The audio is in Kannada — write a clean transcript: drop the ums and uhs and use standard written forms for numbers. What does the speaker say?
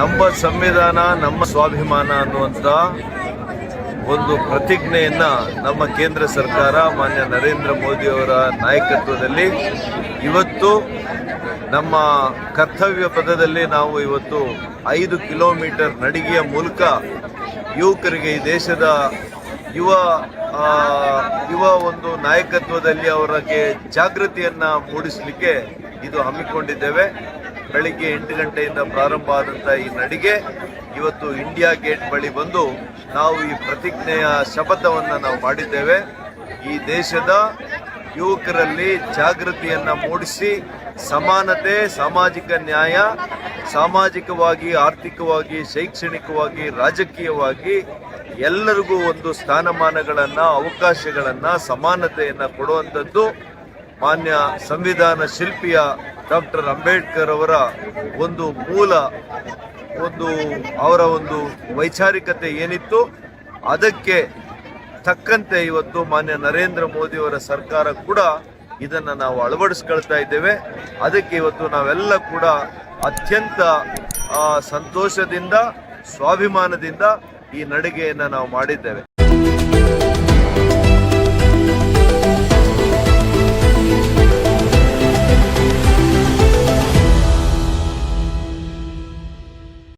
ನಮ್ಮ ಸಂವಿಧಾನ ನಮ್ಮ ಸ್ವಾಭಿಮಾನ ಅನ್ನುವಂಥ ಒಂದು ಪ್ರತಿಜ್ಞೆಯನ್ನ ನಮ್ಮ ಕೇಂದ್ರ ಸರ್ಕಾರ ಮಾನ್ಯ ನರೇಂದ್ರ ಮೋದಿಯವರ ನಾಯಕತ್ವದಲ್ಲಿ ಇವತ್ತು ನಮ್ಮ ಕರ್ತವ್ಯ ಪಥದಲ್ಲಿ ನಾವು ಇವತ್ತು 5 ಕಿಲೋಮೀಟರ್ ನಡಿಗೆಯ ಮೂಲಕ ಯುವಕರಿಗೆ ಈ ದೇಶದ ಯುವ ಒಂದು ನಾಯಕತ್ವದಲ್ಲಿ ಅವರಿಗೆ ಜಾಗೃತಿಯನ್ನ ಮೂಡಿಸಲಿಕ್ಕೆ ಇದು ಹಮ್ಮಿಕೊಂಡಿದ್ದೇವೆ. ಬೆಳಿಗ್ಗೆ 8 ಗಂಟೆಯಿಂದ ಪ್ರಾರಂಭ ಆದಂಥ ಈ ನಡಿಗೆ ಇವತ್ತು ಇಂಡಿಯಾ ಗೇಟ್ ಬಳಿ ಬಂದು ನಾವು ಈ ಪ್ರತಿಜ್ಞೆಯ ಶಪಥವನ್ನು ನಾವು ಮಾಡಿದ್ದೇವೆ. ಈ ದೇಶದ ಯುವಕರಲ್ಲಿ ಜಾಗೃತಿಯನ್ನು ಮೂಡಿಸಿ ಸಮಾನತೆ, ಸಾಮಾಜಿಕ ನ್ಯಾಯ, ಸಾಮಾಜಿಕವಾಗಿ, ಆರ್ಥಿಕವಾಗಿ, ಶೈಕ್ಷಣಿಕವಾಗಿ, ರಾಜಕೀಯವಾಗಿ ಎಲ್ಲರಿಗೂ ಒಂದು ಸ್ಥಾನಮಾನಗಳನ್ನು, ಅವಕಾಶಗಳನ್ನು, ಸಮಾನತೆಯನ್ನು ಕೊಡುವಂಥದ್ದು ಮಾನ್ಯ ಸಂವಿಧಾನ ಶಿಲ್ಪಿಯ ಡಾಕ್ಟರ್ ಅಂಬೇಡ್ಕರ್ ಅವರ ಒಂದು ಅವರ ಒಂದು ವೈಚಾರಿಕತೆ ಏನಿತ್ತು ಅದಕ್ಕೆ ತಕ್ಕಂತೆ ಇವತ್ತು ಮಾನ್ಯ ನರೇಂದ್ರ ಮೋದಿಯವರ ಸರ್ಕಾರ ಕೂಡ ಇದನ್ನು ನಾವು ಅಳವಡಿಸ್ಕೊಳ್ತಾ ಇದ್ದೇವೆ. ಅದಕ್ಕೆ ಇವತ್ತು ನಾವೆಲ್ಲ ಕೂಡ ಅತ್ಯಂತ ಸಂತೋಷದಿಂದ, ಸ್ವಾಭಿಮಾನದಿಂದ ಈ ನಡಿಗೆಯನ್ನು ನಾವು ಮಾಡಿದ್ದೇವೆ.